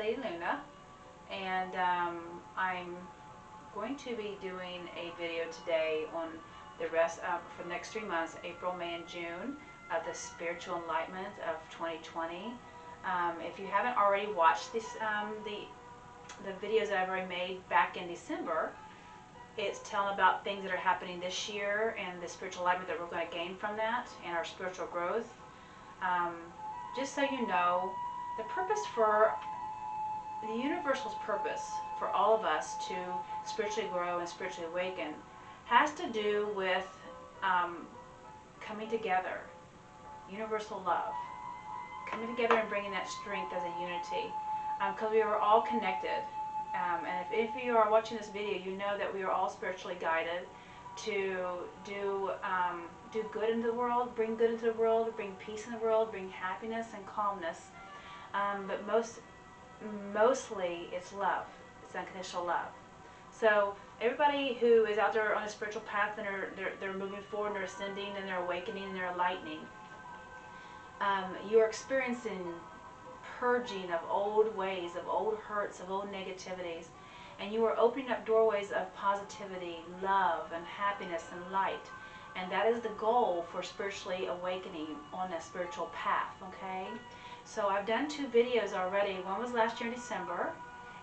Lady Luna, and I'm going to be doing a video today on the rest for the next 3 months, April, May, and June, of the spiritual enlightenment of 2020. If you haven't already watched this, the videos that I've already made back in December, it's telling about things that are happening this year and the spiritual enlightenment that we're going to gain from that and our spiritual growth. Just so you know, the purpose for the universal's purpose for all of us to spiritually grow and spiritually awaken has to do with coming together, universal love, coming together and bringing that strength as a unity, because we are all connected. And if you are watching this video, you know that we are all spiritually guided to do good into the world, bring good into the world, bring peace in the world, bring happiness and calmness. But mostly it's love. It's unconditional love. So everybody who is out there on a spiritual path and they're moving forward and they're ascending and they're awakening and they're enlightening, you're experiencing purging of old ways, of old hurts, of old negativities, and you are opening up doorways of positivity, love, and happiness and light. And that is the goal for spiritually awakening on a spiritual path, okay? So I've done 2 videos already. One was last year in December,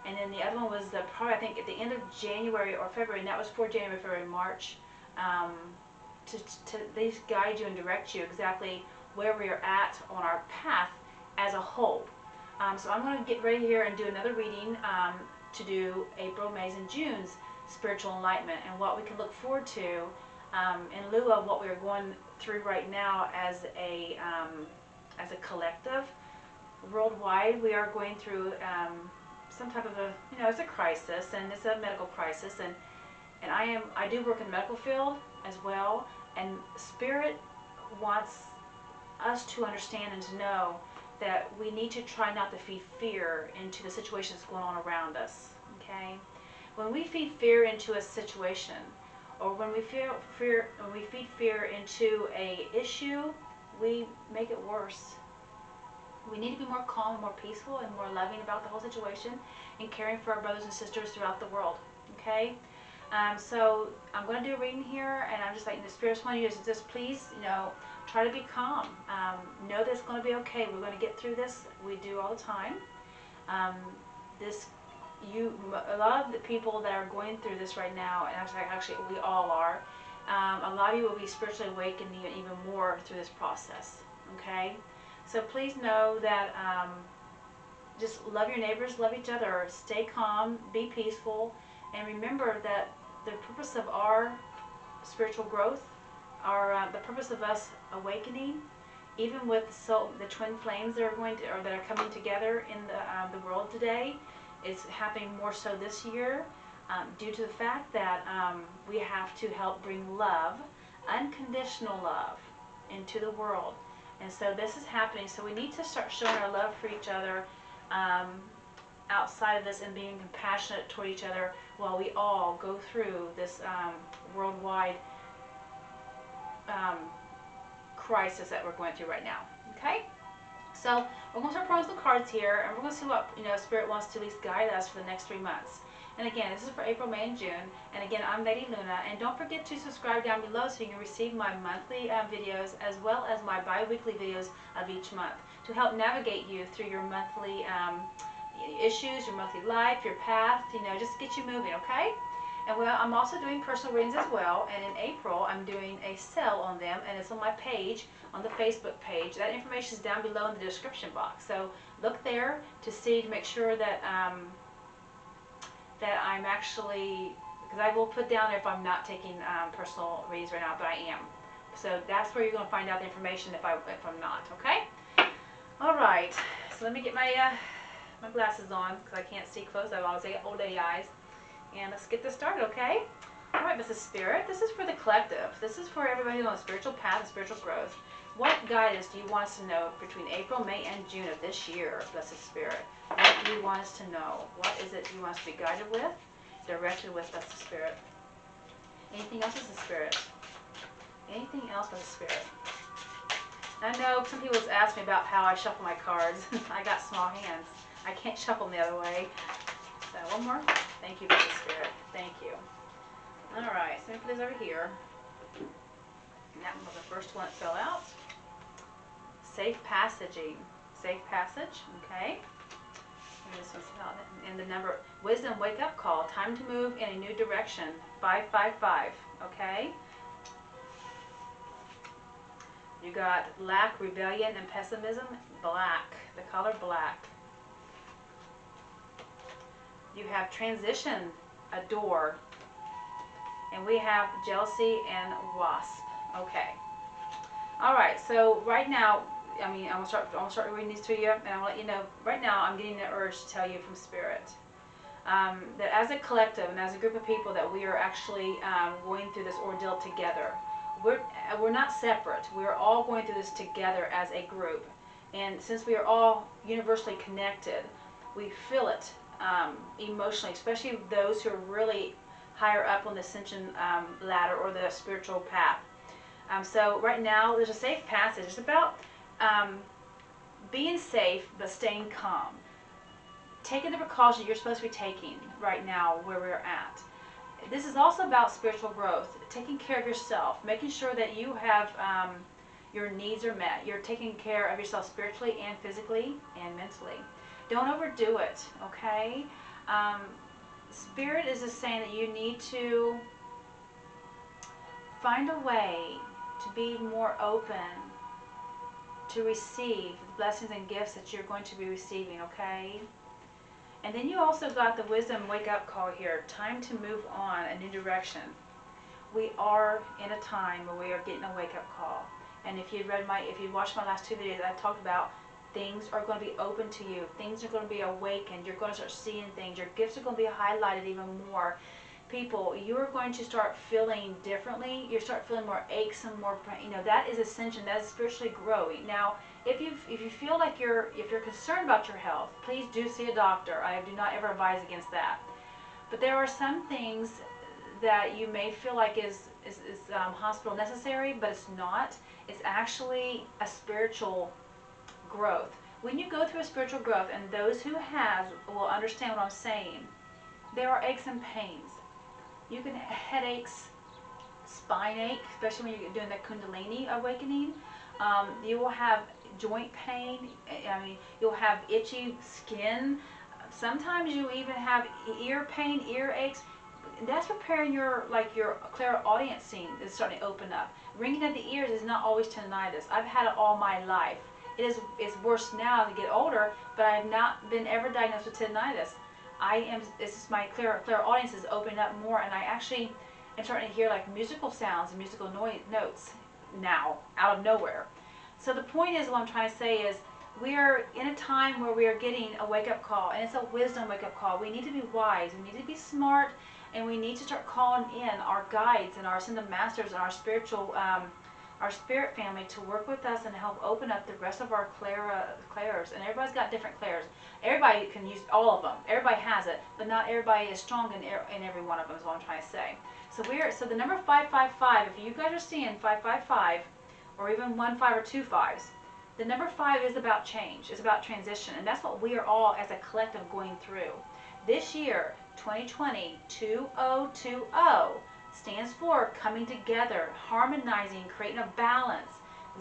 and then the other one was probably, I think, at the end of January or February, and that was for January, February, March, to at least guide you and direct you exactly where we are at on our path as a whole. So I'm going to get ready here and do another reading to do April, May's, and June's spiritual enlightenment and what we can look forward to in lieu of what we are going through right now as a collective. Worldwide, we are going through some type of a, it's a crisis, and it's a medical crisis, and I do work in the medical field as well, and Spirit wants us to understand and to know that we need to try not to feed fear into the situations going on around us, okay? When we feed fear into a situation, or when we feed fear into a issue, we make it worse. We need to be more calm and more peaceful and more loving about the whole situation and caring for our brothers and sisters throughout the world, okay? So I'm going to do a reading here, and I'm just letting the spirits want you to just please, try to be calm. Know that it's going to be okay. We're going to get through this. We do all the time. A lot of the people that are going through this right now, and actually we all are, a lot of you will be spiritually awakened even more through this process, okay? So please know that just love your neighbors, love each other, stay calm, be peaceful, and remember that the purpose of our spiritual growth, the purpose of us awakening, even with the twin flames that are coming together in the world today, is happening more so this year due to the fact that we have to help bring love, unconditional love, into the world. And so this is happening. So we need to start showing our love for each other outside of this, and being compassionate toward each other while we all go through this worldwide crisis that we're going through right now. Okay? So we're going to start pulling some cards here, and we're going to see what Spirit wants to at least guide us for the next 3 months. And again, this is for April, May, and June. And again, I'm Lady Luna. And don't forget to subscribe down below so you can receive my monthly videos as well as my bi-weekly videos of each month to help navigate you through your monthly issues, your monthly life, your path, just to get you moving, okay? And I'm also doing personal readings as well, and in April I'm doing a sale on them, and it's on my page, on the Facebook page. That information is down below in the description box. So look there to make sure that that I'm actually, because I will put down if I'm not taking personal readings right now, but I am. So that's where you're going to find out the information if I'm not, okay? All right. So let me get my my glasses on because I can't see close. I always say old lady eyes. And let's get this started, okay? All right, Mrs. Spirit, this is for the collective. This is for everybody on a spiritual path and spiritual growth. What guidance do you want us to know between April, May, and June of this year, Blessed Spirit? What do you want us to know? What is it you want us to be guided with, directed with, Blessed Spirit? Anything else, Blessed Spirit? Anything else, Blessed Spirit? I know some people have asked me about how I shuffle my cards. I got small hands. I can't shuffle them the other way. So one more. Thank you, Holy Spirit. Thank you. All right, so I'm going to put this over here. And that one was the first one that fell out. Safe passaging. Safe passage, okay. And this one's out. And the number, wisdom, wake up call. Time to move in a new direction. 555, okay. You got lack, rebellion, and pessimism. Black, the color black. You have transition, a door. And we have jealousy and wasp. Okay. All right. So right now, I mean, I'm gonna start reading these to you, and I'll let you know. Right now, I'm getting the urge to tell you from Spirit that as a collective and as a group of people, that we are actually going through this ordeal together. We're not separate. We're all going through this together as a group, and since we are all universally connected, we feel it emotionally, especially those who are really higher up on the ascension ladder or the spiritual path. So right now, there's a safe passage. It's about being safe but staying calm. Taking the precautions you're supposed to be taking right now where we're at. This is also about spiritual growth, taking care of yourself, making sure that you have your needs are met. You're taking care of yourself spiritually and physically and mentally. Don't overdo it, okay? Spirit is just saying that you need to find a way to be more open to receive the blessings and gifts that you're going to be receiving, okay? And then you also got the wisdom wake up call here. Time to move on, a new direction. We are in a time where we are getting a wake up call. And if you watched my last two videos, I talked about things are going to be open to you. Things are going to be awakened. You're going to start seeing things. Your gifts are going to be highlighted even more. People, you are going to start feeling differently. You start feeling more aches and more, that is ascension. That is spiritually growing. Now, if you feel like if you're concerned about your health, please do see a doctor. I do not ever advise against that. But there are some things that you may feel like is hospital necessary, but it's not. It's actually a spiritual growth. When you go through a spiritual growth, and those who have will understand what I'm saying, there are aches and pains. You can have headaches, spine ache, especially when you're doing the Kundalini awakening. You will have joint pain. I mean, you'll have itchy skin. Sometimes you even have ear pain, ear aches. That's preparing your clairaudiencing is starting to open up. Ringing of the ears is not always tinnitus. I've had it all my life. It's worse now as I get older, but I have not been ever diagnosed with tinnitus. This is my clairaudience is opening up more, and I actually am starting to hear like musical sounds and musical notes now, out of nowhere. So the point is, what I'm trying to say is, we are in a time where we are getting a wake-up call, and it's a wisdom wake-up call. We need to be wise, we need to be smart, and we need to start calling in our guides and our ascended masters and our spiritual, our spirit family to work with us and help open up the rest of our clairs. And everybody's got different clairs. Everybody can use all of them. Everybody has it, but not everybody is strong in every one of them, is what I'm trying to say. So the number 555, if you guys are seeing 555, or even 15 or 2 5s, the number 5 is about change. It's about transition, and that's what we are all as a collective going through. This year, 2020, 2020, stands for coming together, harmonizing, creating a balance.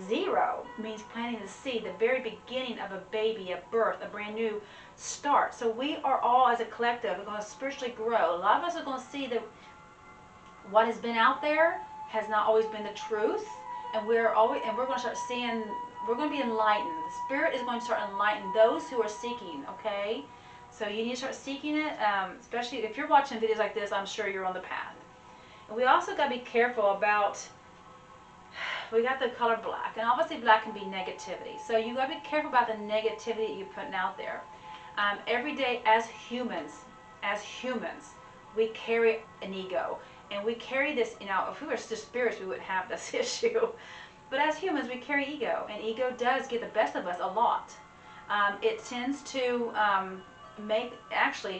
0 means planting the seed, the very beginning of a baby, a birth, a brand new start. So we are all as a collective going to spiritually grow. A lot of us are going to see that what has been out there has not always been the truth, and we're going to start seeing. We're going to be enlightened. The Spirit is going to start enlightening those who are seeking. Okay, so you need to start seeking it. Especially if you're watching videos like this, I'm sure you're on the path. And we also got to be careful about. We got the color black, and obviously black can be negativity. So you got to be careful about the negativity that you're putting out there. Every day, as humans, we carry an ego, and we carry this. If we were just spirits, we wouldn't have this issue. But as humans, we carry ego, and ego does get the best of us a lot. It tends to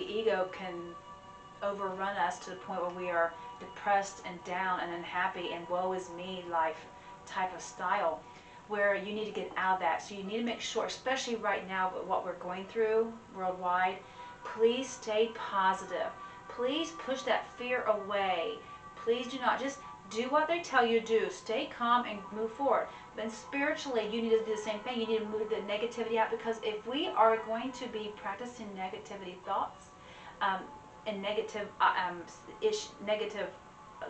ego can overrun us to the point where we are depressed and down and unhappy and woe is me life type of style. where you need to get out of that. So you need to make sure, especially right now with what we're going through worldwide, please stay positive. Please push that fear away. Please do not just do what they tell you to do. Stay calm and move forward. Then spiritually, you need to do the same thing. You need to move the negativity out, because if we are going to be practicing negativity thoughts and negative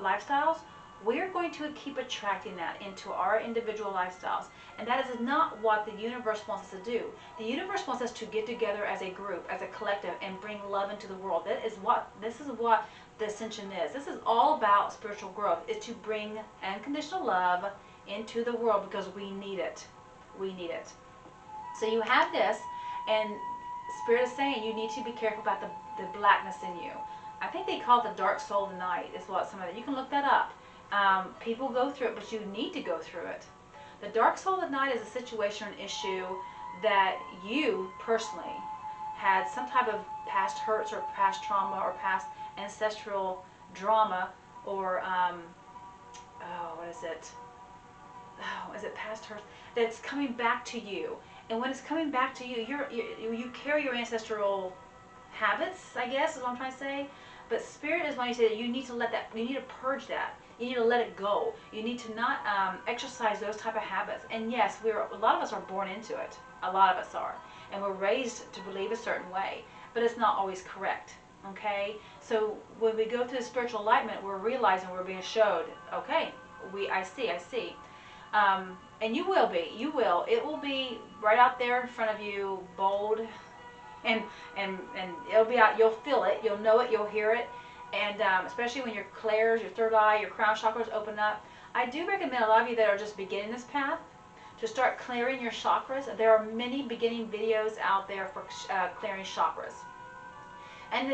lifestyles, we're going to keep attracting that into our individual lifestyles. And that is not what the universe wants us to do. The universe wants us to get together as a group, as a collective, and bring love into the world. This is what the ascension is. This is all about spiritual growth, is to bring unconditional love into the world, because we need it. We need it. So you have this, and Spirit is saying you need to be careful about the blackness in you. I think they call it the dark soul of the night, is what some of it. You can look that up. People go through it, but you need to go through it. The dark soul of the night is a situation or an issue that you personally had some type of past hurts or past trauma or past ancestral drama, or what is it? Oh, is it past hurts that's coming back to you? And when it's coming back to you, you carry your ancestral habits, I guess is what I'm trying to say. But Spirit is wanting to say that you need to let that, you need to purge that. You need to let it go. You need to not exercise those type of habits. And yes, a lot of us are born into it. A lot of us are. And we're raised to believe a certain way. But it's not always correct. Okay? So when we go through the spiritual enlightenment, we're realizing we're being showed, okay, I see. And you will be. You will. It will be right out there in front of you, bold. And it'll be out, you'll feel it, you'll know it, you'll hear it. And especially when your clairs, your third eye, your crown chakras open up. I do recommend a lot of you that are just beginning this path to start clearing your chakras. There are many beginning videos out there for clearing chakras. And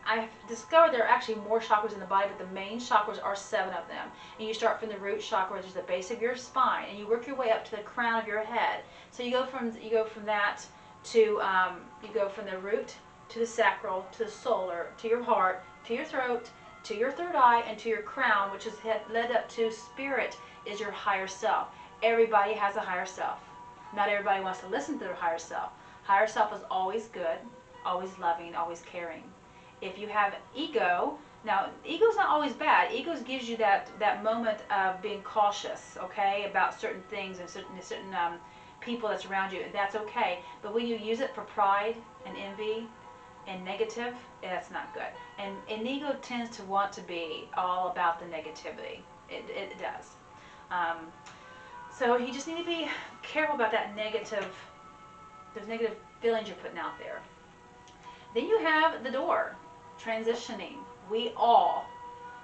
I've discovered there are actually more chakras in the body, but the main chakras are 7 of them. And you start from the root chakra, which is the base of your spine, and you work your way up to the crown of your head. So you go from that to you go from the root to the sacral, to the solar, to your heart, to your throat, to your third eye, and to your crown, which is led up to Spirit, is your higher self. Everybody has a higher self. Not everybody wants to listen to their higher self. Higher self is always good, always loving, always caring. If you have ego, now ego's not always bad. Ego gives you that moment of being cautious, okay, about certain things and certain people that's around you, and that's okay. But when you use it for pride and envy and negative, that's not good. And ego tends to want to be all about the negativity. It does. So you just need to be careful about those negative feelings you're putting out there. Then you have the door, transitioning. We all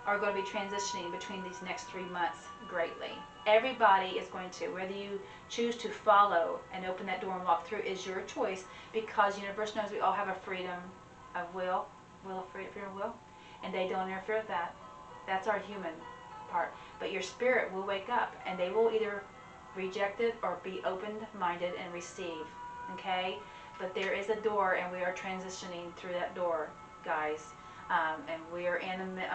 are going to be transitioning between these next 3 months greatly. Everybody is going to. Whether you choose to follow and open that door and walk through is your choice, because the universe knows we all have a freedom of will, freedom of will, and they don't interfere with that. That's our human part. But your spirit will wake up, and they will either reject it or be open-minded and receive. Okay? But there is a door, and we are transitioning through that door, guys. And we are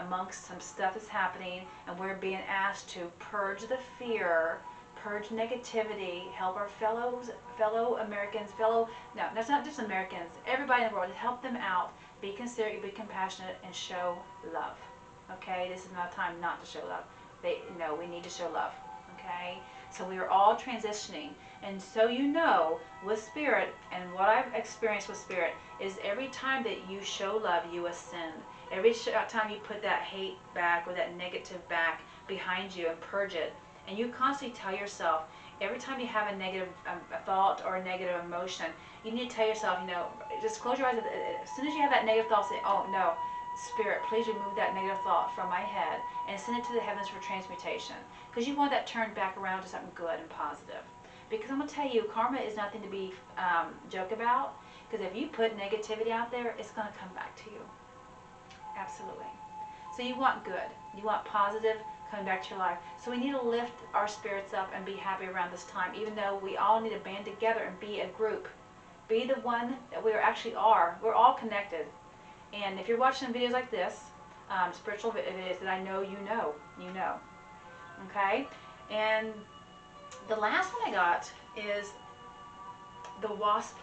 amongst some stuff that's happening, and we're being asked to purge the fear, purge negativity, help our fellow Americans, no, that's not just Americans, everybody in the world, help them out, be considerate, be compassionate, and show love. Okay, this is not a time not to show love. We need to show love. Okay, so we are all transitioning, and so with Spirit, and what I've experienced with Spirit is every time that you show love, you ascend. Every time you put that hate back or that negative back behind you and purge it, and you constantly tell yourself, every time you have a negative thought or a negative emotion, you need to tell yourself, just close your eyes. As soon as you have that negative thought, say, oh no, Spirit, please remove that negative thought from my head and send it to the heavens for transmutation. Because you want that turned back around to something good and positive. Because I'm going to tell you, karma is nothing to be joked about. Because if you put negativity out there, it's going to come back to you. Absolutely. So you want good. You want positive coming back to your life. So we need to lift our spirits up and be happy around this time, even though we all need to band together and be a group. Be the one that we actually are. We're all connected. And if you're watching videos like this, spiritual videos that I know you know. Okay? And The last one I got is the wasp.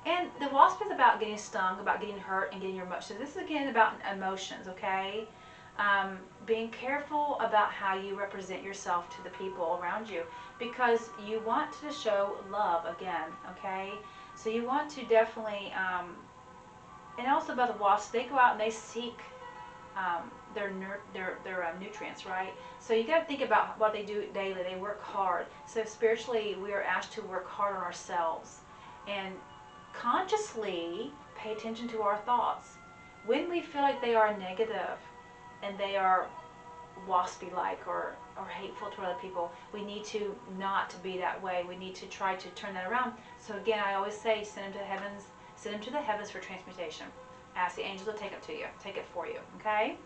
And the wasp is about getting stung, about getting hurt, and getting your emotions. This is again about emotions, okay? Being careful about how you represent yourself to the people around you, because you want to show love again, okay? So you want to definitely, and also about the wasps, they go out and they seek their nutrients, right? So you got to think about what they do daily. They work hard. So spiritually, we are asked to work hard on ourselves and consciously pay attention to our thoughts. When we feel like they are negative and they are waspy-like or hateful to other people, we need to not be that way. We need to try to turn that around. So again, I always say, send them to the heavens. Send them to the heavens for transmutation. Ask the angels to take it to you, take it for you. Okay.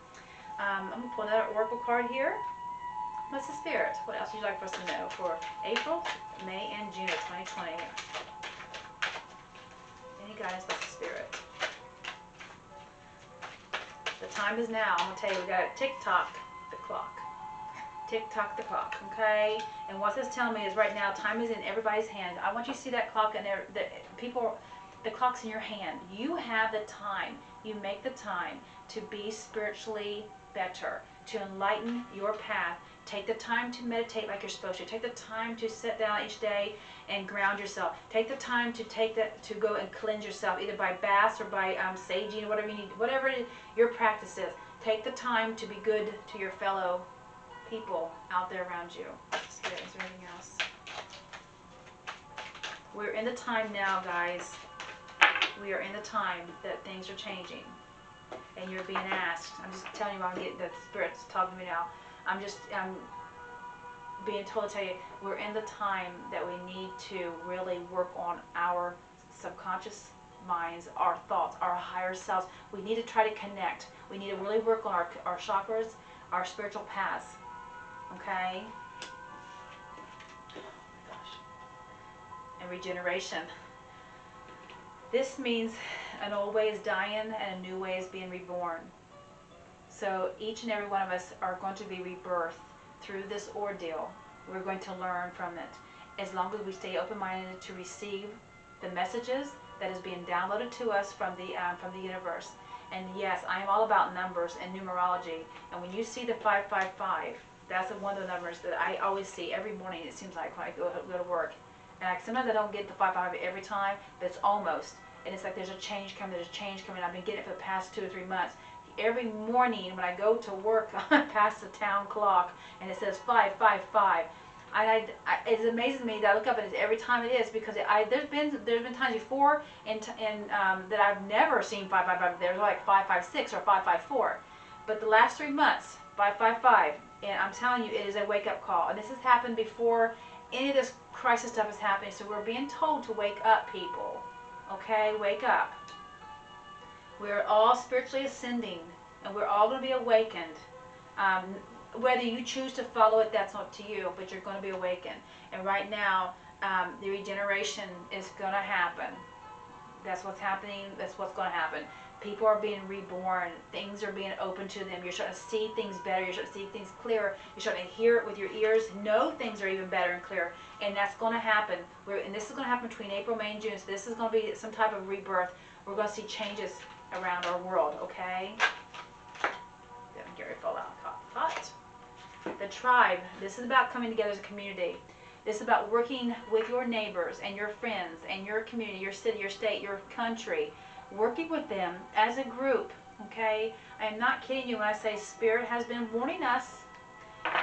I'm gonna pull another oracle card here. What's the spirit? What else would you like for us to know for April, May, and June of 2020? Any guidance by the spirit? The time is now. I'm gonna tell you, we got to tick-tock the clock. Tick-tock the clock, okay? And what this is telling me is right now, time is in everybody's hand. I want you to see that clock in there. The clock's in your hand. You have the time. You make the time to be spiritually better, to enlighten your path. Take the time to meditate like you're supposed to. Take the time to sit down each day and ground yourself. Take the time to go and cleanse yourself, either by baths or by saging, whatever you need, whatever your practice is. Take the time to be good to your fellow people out there around you. Spirit, is there anything else? We're in the time now, guys. We are in the time that things are changing, and you're being asked. I'm just telling you, I'm getting the Spirit's talking to me now. I'm being told to tell you, we're in the time that we need to really work on our subconscious minds, our thoughts, our higher selves. We need to try to connect. We need to really work on our chakras, our spiritual paths. Okay? Oh my gosh. And regeneration. This means an old way is dying and a new way is being reborn. So each and every one of us are going to be rebirthed through this ordeal. We're going to learn from it. As long as we stay open-minded to receive the messages that is being downloaded to us from the universe. And yes, I am all about numbers and numerology. And when you see the 555, that's one of the numbers that I always see every morning, it seems like, when I go to work. And sometimes I don't get the 555 every time, but it's almost. And it's like there's a change coming, I've been getting it for the past 2 or 3 months. Every morning when I go to work, I pass the town clock, and it says 555. And it amazes me that I look up at it every time it is, because there's been times before that I've never seen 555. There's like 556 or 554. But the last 3 months, 555. And I'm telling you, it is a wake-up call. And this has happened before any of this crisis stuff is happening. So we're being told to wake up, people. Okay, wake up. We're all spiritually ascending, and we're all going to be awakened. Whether you choose to follow it, that's up to you, but you're going to be awakened. And right now, the regeneration is going to happen. That's what's happening. That's what's going to happen. People are being reborn. Things are being open to them. You're starting to see things better. You're starting to see things clearer. You're starting to hear it with your ears. Know things are even better and clearer. And that's going to happen. And this is going to happen between April, May, and June. So this is going to be some type of rebirth. We're going to see changes around our world, okay? Didn't get full out hot. The tribe. This is about coming together as a community. This is about working with your neighbors and your friends and your community, your city, your state, your country. Working with them as a group, okay? I am not kidding you when I say Spirit has been warning us,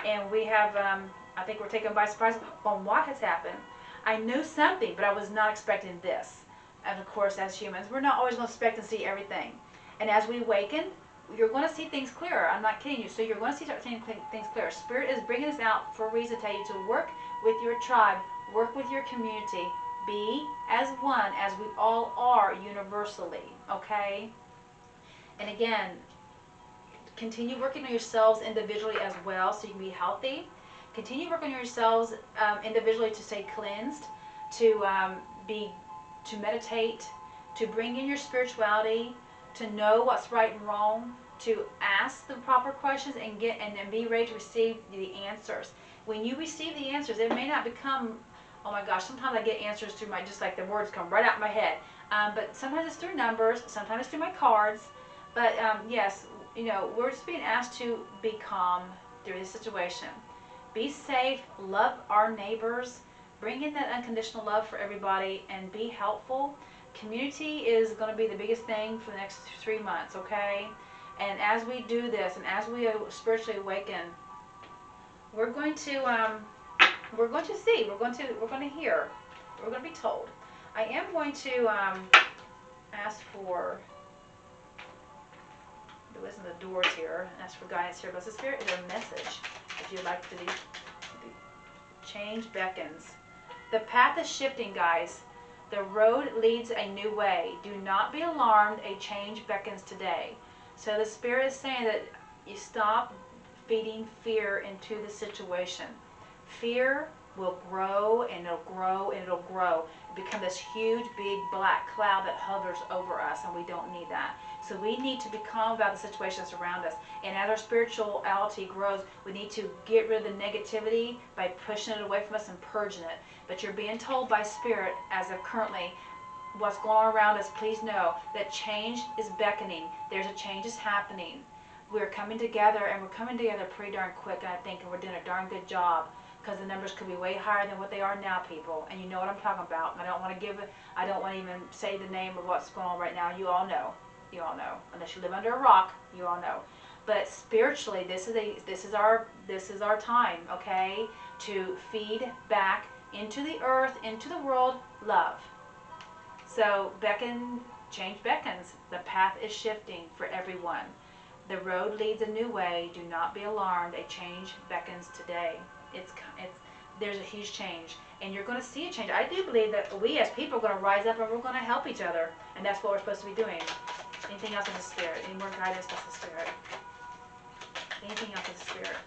and we have, I think we're taken by surprise on what has happened. I knew something, but I was not expecting this. And of course, as humans, we're not always going to expect to see everything. And as we awaken, you're going to see things clearer. I'm not kidding you. So you're going to start seeing things clearer. Spirit is bringing us out for a reason to tell you to work with your tribe, work with your community. Be as one as we all are universally, okay? And again, continue working on yourselves individually as well so you can be healthy. Continue working on yourselves individually to stay cleansed, to meditate, to bring in your spirituality, to know what's right and wrong, to ask the proper questions and be ready to receive the answers. when you receive the answers, it may not become, oh my gosh, sometimes I get answers through my, just like the words come right out of my head. But sometimes it's through numbers, sometimes it's through my cards. But yes, you know, we're just being asked to be calm through this situation. Be safe, love our neighbors, bring in that unconditional love for everybody, and be helpful. Community is going to be the biggest thing for the next 3 months, okay? And as we do this, and as we spiritually awaken, we're going to see, we're going to hear, we're going to be told. I am going to ask for the wisdom of the doors here, ask for guidance here. Blessed Spirit, is there a message if you'd like to do? Change beckons. The path is shifting, guys. The road leads a new way. Do not be alarmed. A change beckons today. So the Spirit is saying that you stop feeding fear into the situation. Fear will grow and it'll grow and it'll grow. It become this huge, big black cloud that hovers over us, and we don't need that. So we need to be calm about the situations around us. And as our spirituality grows, we need to get rid of the negativity by pushing it away from us and purging it. But you're being told by Spirit, as of currently, what's going on around us, please know that change is beckoning. There's a change is happening. We're coming together, and we're coming together pretty darn quick, and I think we're doing a darn good job, because the numbers could be way higher than what they are now, people. And you know what I'm talking about. And I don't want to give it, I don't want to even say the name of what's going on right now. You all know. You all know. Unless you live under a rock, you all know. But spiritually, this is our time, okay? To feed back into the earth, into the world, love. So beckon, change beckons. The path is shifting for everyone. The road leads a new way. Do not be alarmed. A change beckons today. There's a huge change, and you're going to see a change. I do believe that we as people are going to rise up, and we're going to help each other, and that's what we're supposed to be doing. Anything else in the Spirit? Any more guidance with the Spirit? Anything else with the Spirit?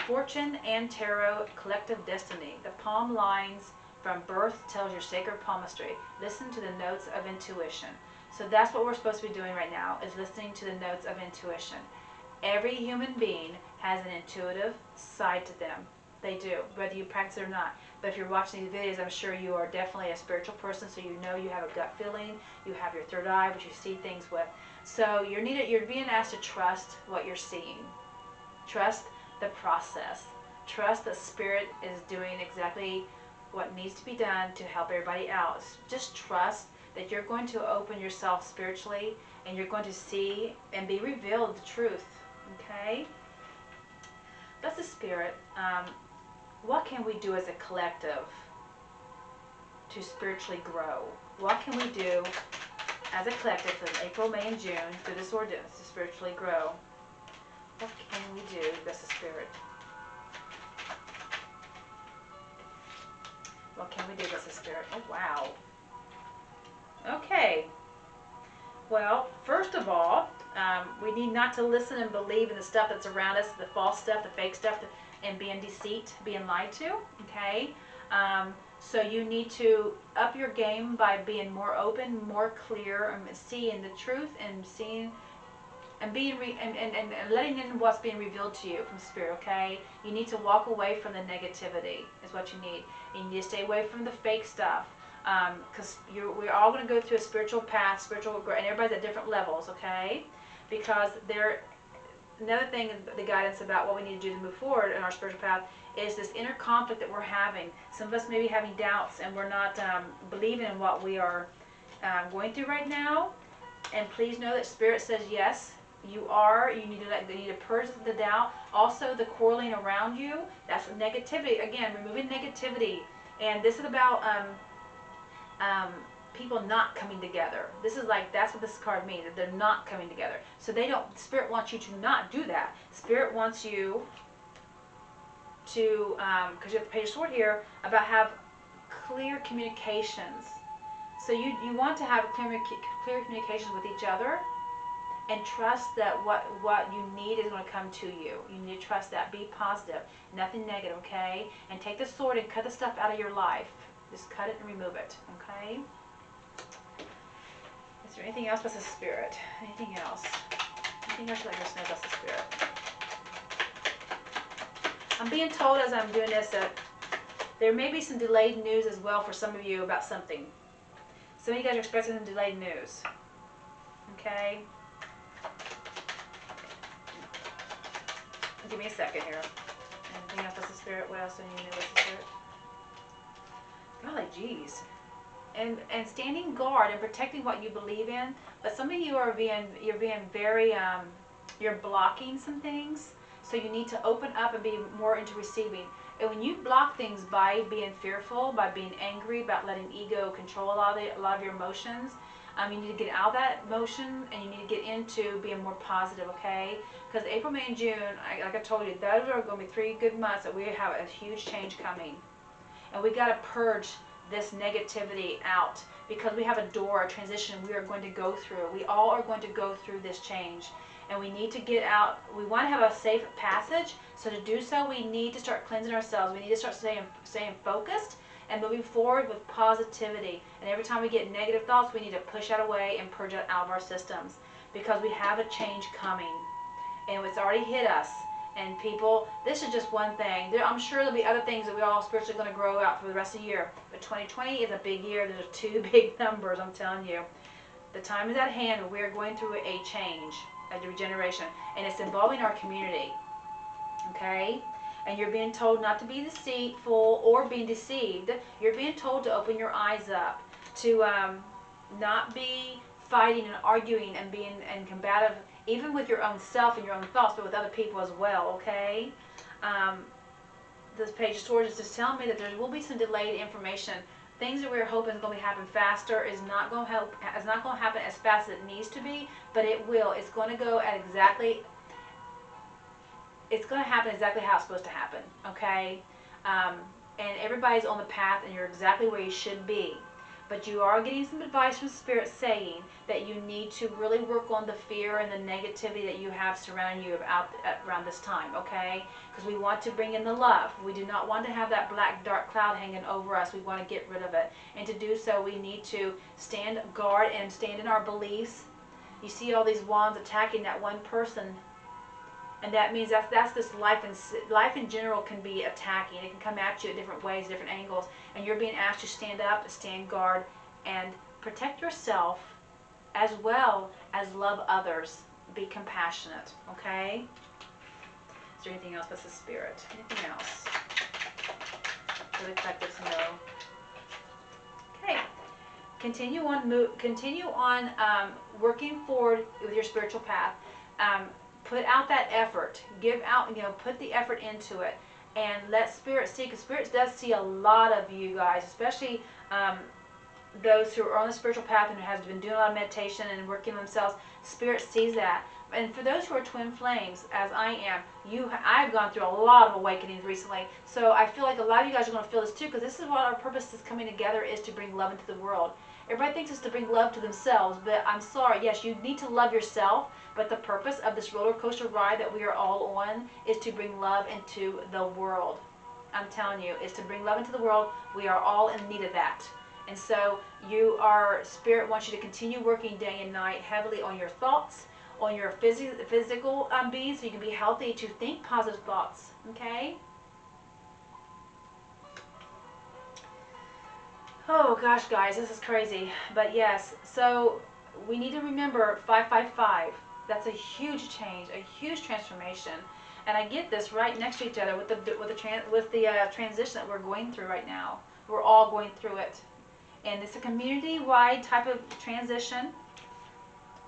Fortune and Tarot, collective destiny. The palm lines from birth tells your sacred palmistry. Listen to the notes of intuition. So that's what we're supposed to be doing right now, is listening to the notes of intuition. Every human being has an intuitive side to them. They do, whether you practice it or not. But if you're watching these videos, I'm sure you are definitely a spiritual person, so you know you have a gut feeling, you have your third eye, which you see things with. So you're being asked to trust what you're seeing. Trust the process. Trust that Spirit is doing exactly what needs to be done to help everybody out. Just trust that you're going to open yourself spiritually, and you're going to see and be revealed the truth. Okay? That's the Spirit. What can we do as a collective to spiritually grow? What can we do as a collective in April, May, and June through this ordinance to spiritually grow? What can we do? That's the Spirit. What can we do? That's the Spirit. Oh, wow. Okay. Well, first of all, we need not to listen and believe in the stuff that's around us, the false stuff, the fake stuff, and being deceit, being lied to, okay? So you need to up your game by being more open, more clear, and seeing the truth, and seeing and being and letting in what's being revealed to you from Spirit, okay? You need to walk away from the negativity, is what you need. And you need to stay away from the fake stuff, because we're all going to go through a spiritual path, spiritual growth, and everybody's at different levels, okay? Because another thing, the guidance about what we need to do to move forward in our spiritual path is this inner conflict that we're having. Some of us may be having doubts, and we're not believing in what we are going through right now. And please know that Spirit says yes, you need to purge the doubt. Also, the quarreling around you, that's negativity. Again, removing negativity. And this is about people not coming together. This is like, that's what this card means, that they're not coming together. So Spirit wants you to not do that. Spirit wants you to, because you have the Page of Swords here, about have clear communications. So you want to have clear communications with each other, and trust that what you need is going to come to you. You need to trust that. Be positive. Nothing negative, okay? And take the sword and cut the stuff out of your life. Just cut it and remove it, okay? Is there anything else but the Spirit? Anything else? Anything else you'd like us to know about the Spirit? I'm being told as I'm doing this that there may be some delayed news as well for some of you about something. Some of you guys are expecting some delayed news. Okay? Give me a second here. Anything else with the Spirit? What else do you need with the Spirit? Golly geez. And standing guard and protecting what you believe in. But some of you are you're being very, you're blocking some things. So you need to open up and be more into receiving. And when you block things by being fearful, by being angry, about letting ego control a lot of your emotions, you need to get out of that emotion and you need to get into being more positive, okay? Because April, May, and June, like I told you, those are going to be 3 good months that we have a huge change coming. And we got to purge this negativity out because we have a door, a transition we are going to go through. We all are going to go through this change. And we need to get out. We want to have a safe passage. So to do so, we need to start cleansing ourselves. We need to start staying focused and moving forward with positivity. And every time we get negative thoughts, we need to push that away and purge it out of our systems because we have a change coming. And it's already hit us. And people, this is just one thing. I'm sure there'll be other things that we're all spiritually going to grow out for the rest of the year. But 2020 is a big year. There's 2 big numbers, I'm telling you. The time is at hand where we are going through a change, a regeneration. And it's involving our community. Okay? And you're being told not to be deceitful or being deceived. You're being told to open your eyes up. To not be fighting and arguing and being combative, even with your own self and your own thoughts, but with other people as well, okay? This page of swords is just telling me that there will be some delayed information. Things that we're hoping is going to happen faster is not going to happen as fast as it needs to be, but it will. It's going to go at exactly. It's going to happen exactly how it's supposed to happen, okay? And everybody's on the path, and you're exactly where you should be. But you are getting some advice from Spirit saying that you need to really work on the fear and the negativity that you have surrounding you around this time, okay? Because we want to bring in the love. We do not want to have that black, dark cloud hanging over us. We want to get rid of it. And to do so, we need to stand guard and stand in our beliefs. You see all these wands attacking that one person. And that means that's this life, and life in general can be attacking. It can come at you at different ways, different angles. And you're being asked to stand up, stand guard, and protect yourself as well as love others. Be compassionate, okay? Is there anything else that's the Spirit? Anything else for the collective to know? Okay. Continue on working forward with your spiritual path. Put out that effort. Give out, put the effort into it. And let Spirit see, because Spirit does see a lot of you guys, especially those who are on the spiritual path and who has been doing a lot of meditation and working on themselves. Spirit sees that. And for those who are twin flames, as I am, I've gone through a lot of awakenings recently. So I feel like a lot of you guys are going to feel this too, because this is what our purpose is coming together is to bring love into the world. Everybody thinks it's to bring love to themselves, but I'm sorry. Yes, you need to love yourself, but the purpose of this roller coaster ride that we are all on is to bring love into the world. I'm telling you, is to bring love into the world. We are all in need of that. And so Spirit wants you to continue working day and night heavily on your thoughts, on your physical being, so you can be healthy, to think positive thoughts, okay? Oh gosh, guys, this is crazy. But yes, so we need to remember 555. That's a huge change, a huge transformation. And I get this right next to each other with the transition that we're going through right now. We're all going through it. And it's a community-wide type of transition.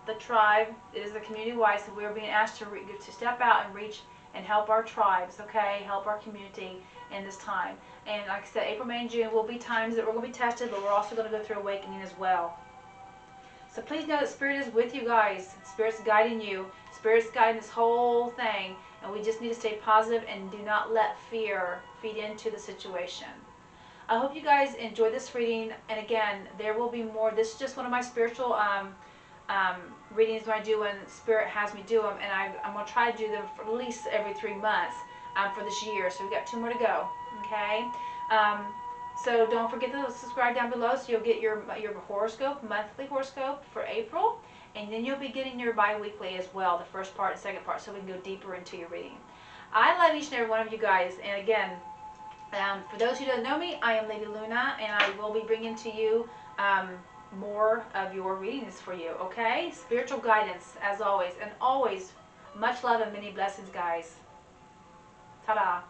The tribe is the community-wide, so we're being asked to step out and reach and help our tribes, okay? Help our community in this time. And like I said, April, May, and June will be times that we're going to be tested, but we're also going to go through awakening as well. So please know that Spirit is with you guys. Spirit's guiding you. Spirit's guiding this whole thing. And we just need to stay positive and do not let fear feed into the situation. I hope you guys enjoyed this reading. And again, there will be more. This is just one of my spiritual readings when I do when Spirit has me do them. And I'm going to try to do them for at least every 3 months for this year. So we've got 2 more to go. Okay? So don't forget to subscribe down below so you'll get your horoscope, monthly horoscope for April. And then you'll be getting your bi-weekly as well, the first part and second part, so we can go deeper into your reading. I love each and every one of you guys. And again, for those who don't know me, I am Lady Luna, and I will be bringing to you more of your readings for you, okay? Spiritual guidance, as always. And always, much love and many blessings, guys. Ta-da.